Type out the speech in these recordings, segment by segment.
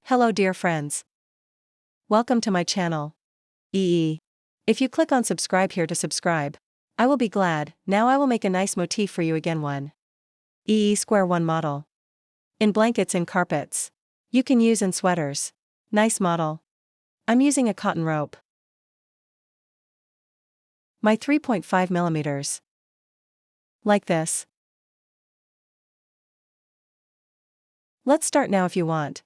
Hello dear friends. Welcome to my channel. If you click on subscribe here to subscribe, I will be glad. Now I will make a nice motif for you again. One square 1 model. In blankets and carpets. You can use in sweaters. Nice model. I'm using a cotton rope. My 3.5 millimeters. Like this. Let's start now if you want.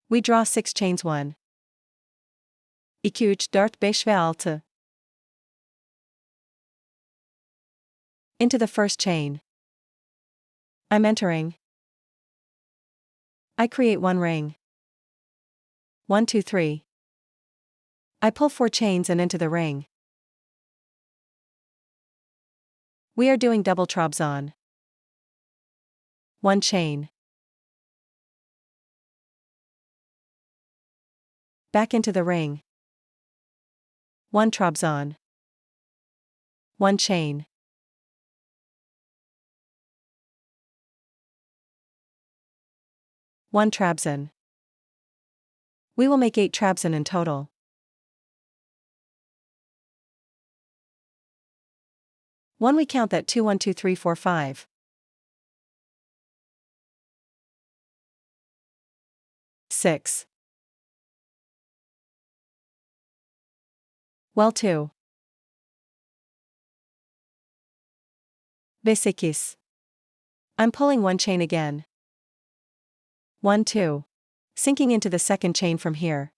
We draw 6 chains. 1 2 3 4 5 into the first chain. I'm entering. I create 1 ring. 1 2 3. I pull 4 chains and into the ring. We are doing double trabzan. 1 chain. Back into the ring. 1 trabzan. 1 chain. One trabzan. We will make 8 trabzan in total. When we count that 2 1 2 3 4 5. 6. Well 2. Ve8. I'm pulling 1 chain again. 1 2. Sinking into the second chain from here.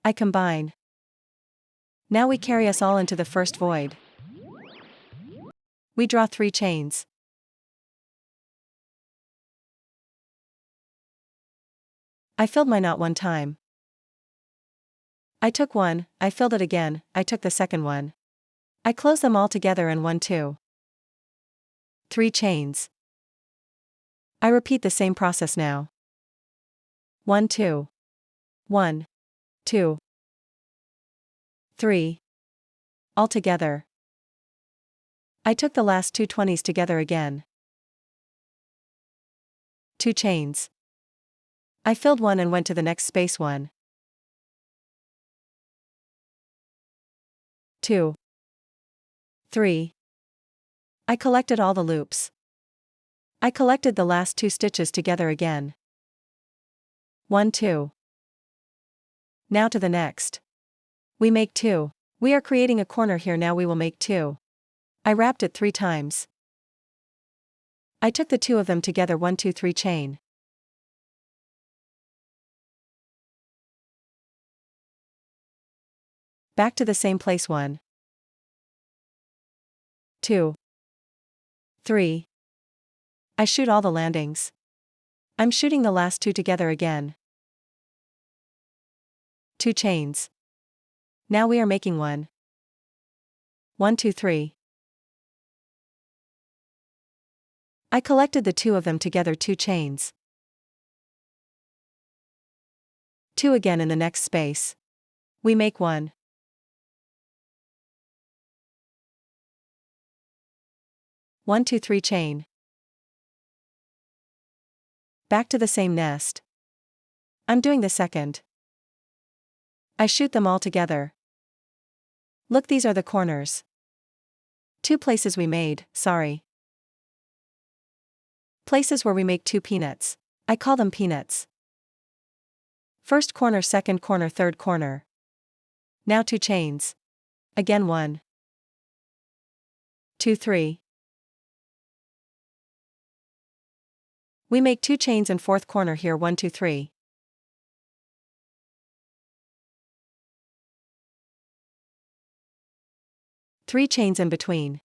I combine. Now we carry us all into the first void. We draw 3 chains. I filled my knot 1 time. I took 1, I filled it again, I took the second one. I close them all together in 1 2. 3 chains. I repeat the same process now. 1 2. 1 2 3. All together. I took the last 2 20s together again. 2 chains. I filled 1 and went to the next space. 1 2 3. I collected all the loops. I collected the last 2 stitches together again. 1 2. Now to the next. We make 2. We are creating a corner here. Now we will make 2. I wrapped it 3 times. I took the 2 of them together. 1 2 3 chain. Back to the same place. 1 2 3. I shoot all the landings. I'm shooting the last 2 together again. 2 chains. Now we are making 1 1 2 3. I collected the 2 of them together. 2 chains. 2 again in the next space. We make 1 1 2 3 chain. Back to the same nest. I'm doing the second. I shoot them all together. Look, these are the corners. 2 places we made, places where we make 2 peanuts. I call them peanuts. First corner, second corner, third corner. Now 2 chains. Again 1 2 3. We make 2 chains in fourth corner here. 1 2 3. Three chains in between.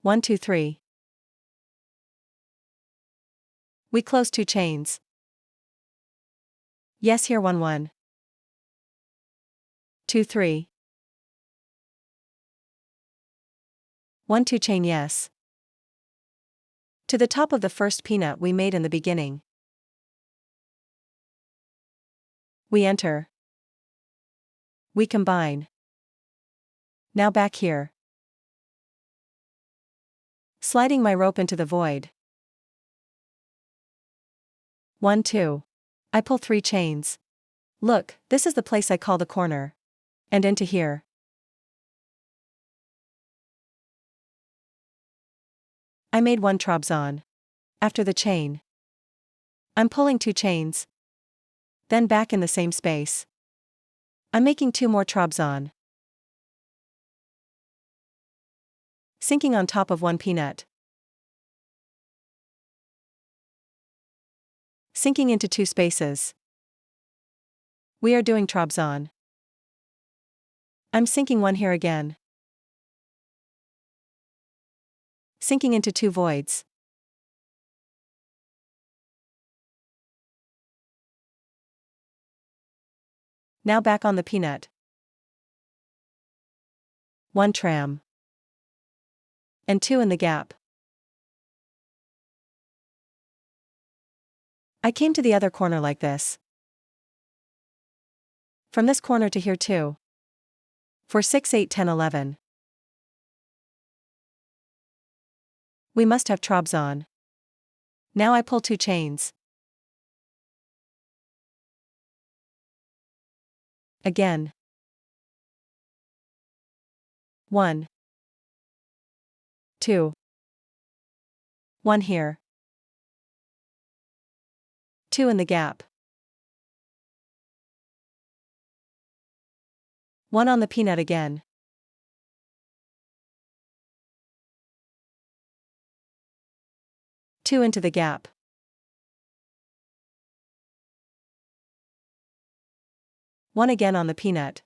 1 2 3. We close 2 chains. Yes, here 1 1 2 3. 1 2 chain. Yes. To the top of the first peanut we made in the beginning. We enter. We combine. Now back here. Sliding my rope into the void. 1 2. I pull 3 chains. Look, this is the place I call the corner. And into here. I made 1 trabzan. After the chain. I'm pulling 2 chains. Then back in the same space. I'm making 2 more trabzan. Sinking on top of 1 peanut. Sinking into 2 spaces. We are doing trabzan. I'm sinking 1 here again. Sinking into 2 voids. Now back on the peanut. 1 tram. And 2 in the gap. I came to the other corner like this. From this corner to here too. For 6 8 10 11. We must have trabzan. Now I pull 2 chains. Again. 1 2. 1 here. 2 in the gap. 1 on the peanut again. 2 into the gap. 1 again on the peanut.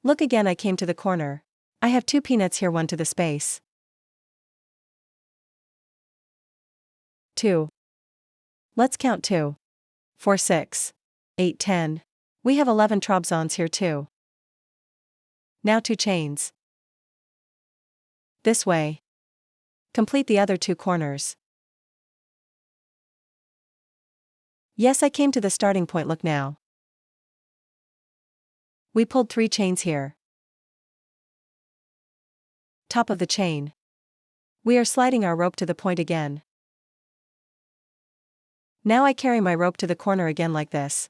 Look again, I came to the corner. I have 2 peanuts here, 1 to the space. 2. Let's count 2. 4 6 8 10. We have 11 trabzans here too. Now 2 chains. This way. Complete the other 2 corners. Yes, I came to the starting point, look now. We pulled 3 chains here. Top of the chain. We are sliding our rope to the point again. Now I carry my rope to the corner again like this.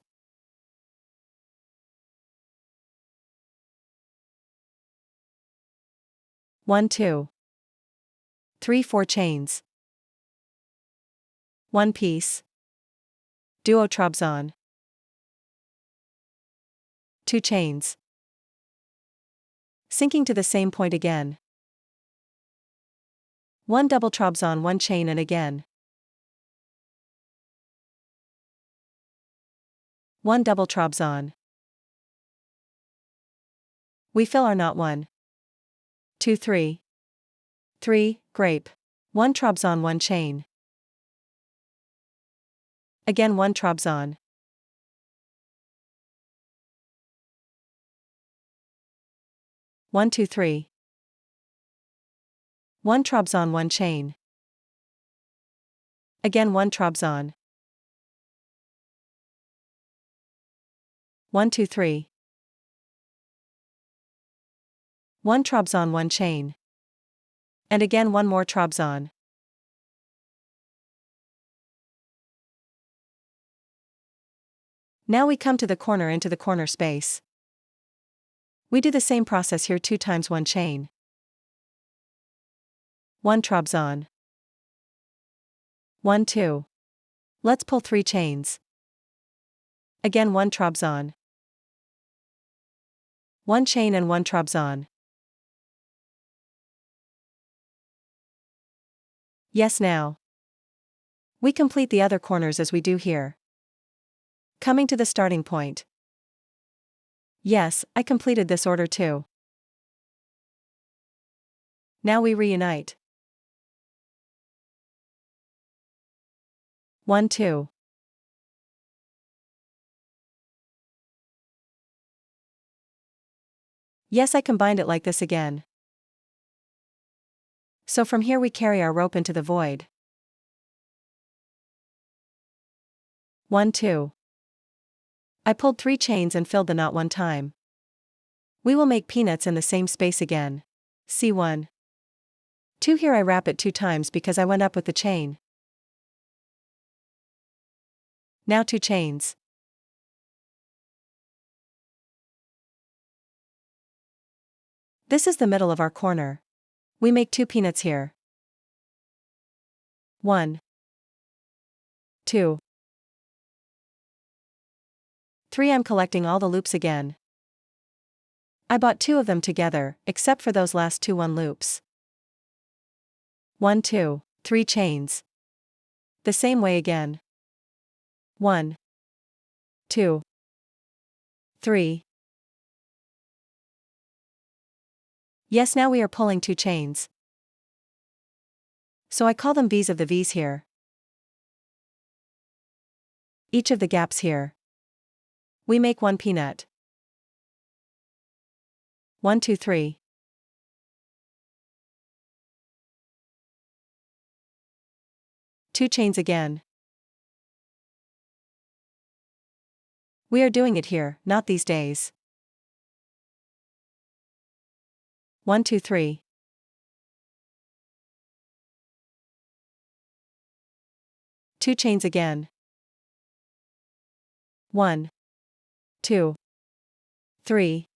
One, 2, 3, 4 chains. 1 piece. Duo trabzan. 2 chains. Sinking to the same point again. 1 double trabzan, 1 chain, and again. 1 double trabzan. We fill our knot. 1 2 3. 3, grape. 1 trabzan, 1 chain. Again 1 trabzan. 1 2 3. 1 trabzan, 1 chain. Again 1 trabzan. 1 2 3. 1 trabzan, 1 chain. And again 1 more trabzan. Now we come to the corner, into the corner space. We do the same process here, 2 times 1 chain. 1 trabzan. 1 2. Let's pull 3 chains. Again 1 trabzan. 1 chain and 1 trabzan. Yes, now. We complete the other corners as we do here. Coming to the starting point. Yes, I completed this order too. Now we reunite. 1 2. Yes, I combined it like this again. So from here we carry our rope into the void. 1 2. I pulled 3 chains and filled the knot 1 time. We will make peanuts in the same space again. C1. 2 here. I wrap it 2 times because I went up with the chain. Now 2 chains. This is the middle of our corner. We make 2 peanuts here. 1, 2, 3. I'm collecting all the loops again. I bought 2 of them together, except for those last 2 1 loops. 1 2, 3 chains. The same way again. 1, 2, 3. Yes, now we are pulling 2 chains. So I call them V's of the V's here. Each of the gaps here. We make 1 peanut. 1 2 3. 2 chains again. We are doing it here, not these days. 1 2 3. 2 chains again. 1, 2, 3.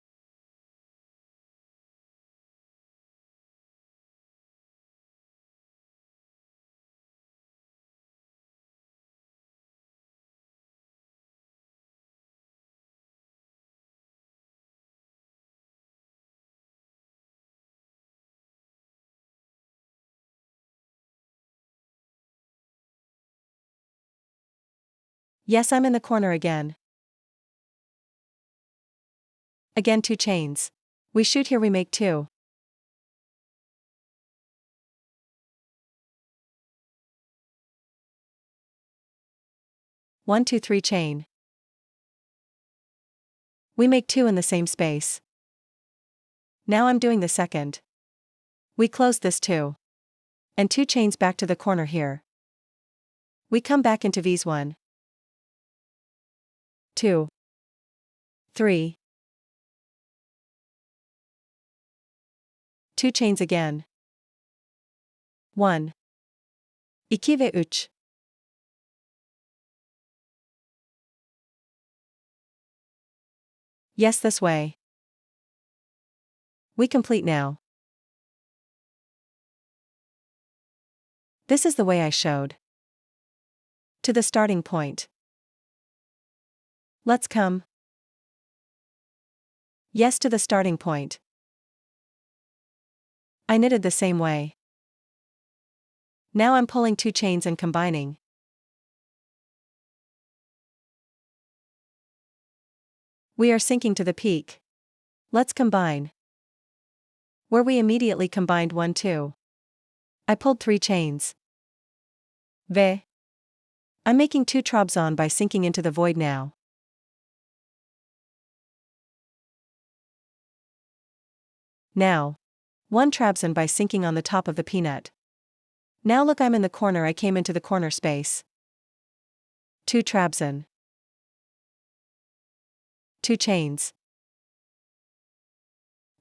Yes, I'm in the corner again. Again 2 chains. We shoot here. We make 2. 1 2 3 chain. We make 2 in the same space. Now I'm doing the second. We close this 2. And 2 chains back to the corner here. We come back into V's. 1, 2, 3. 2 chains again. 1. 2 ve 3. Yes, this way. We complete now. This is the way I showed. To the starting point. Let's come. Yes, to the starting point. I knitted the same way. Now I'm pulling 2 chains and combining. We are sinking to the peak. Let's combine. Where we immediately combined 1 2. I pulled 3 chains. Ve. I'm making 2 trabzan by sinking into the void now. Now. 1 trabzan by sinking on the top of the peanut. Now look, I'm in the corner. I came into the corner space. 2 trabzan. 2 chains.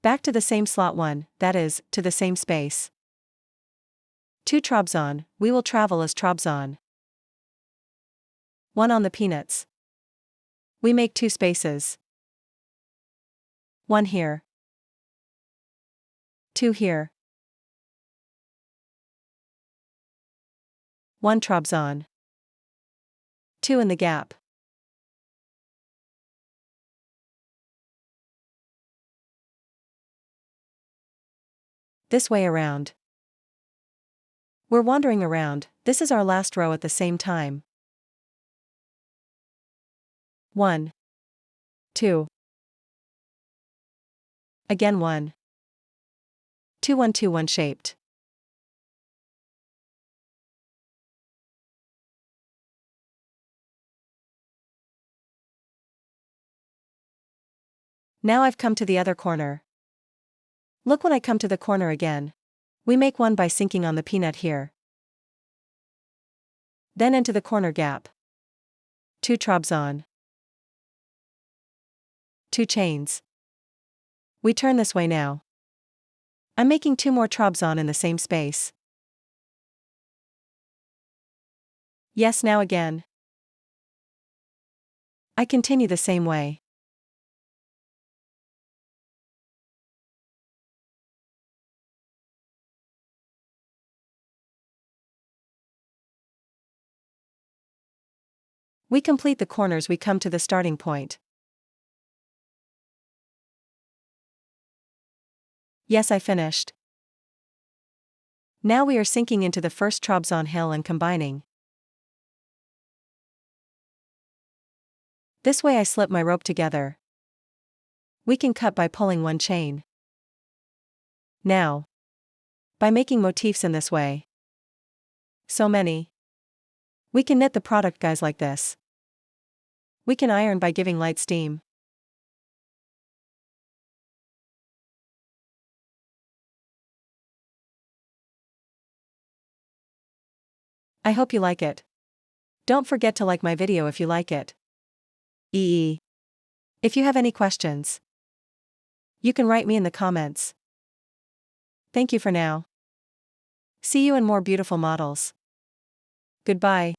Back to the same slot 1, that is, to the same space. 2 trabzan, we will travel as trabzan. 1 on the peanuts. We make 2 spaces. 1 here. 2 here. 1 trabzan. 2 in the gap. This way around. We're wandering around. This is our last row at the same time. 1, 2. Again 1. 2 1 2 1 shaped. Now I've come to the other corner. Look, when I come to the corner again. We make 1 by sinking on the peanut here. Then into the corner gap. 2 trabzan. 2 chains. We turn this way now. I'm making 2 more trabzon in the same space. Yes, now again. I continue the same way. We complete the corners, we come to the starting point. Yes, I finished. Now we are sinking into the first trabzon hill and combining. This way I slip my rope together. We can cut by pulling one chain. Now, by making motifs in this way. So many. We can knit the product guys like this. We can iron by giving light steam. I hope you like it. Don't forget to like my video if you like it. If you have any questions, you can write me in the comments. Thank you for now. See you in more beautiful models. Goodbye.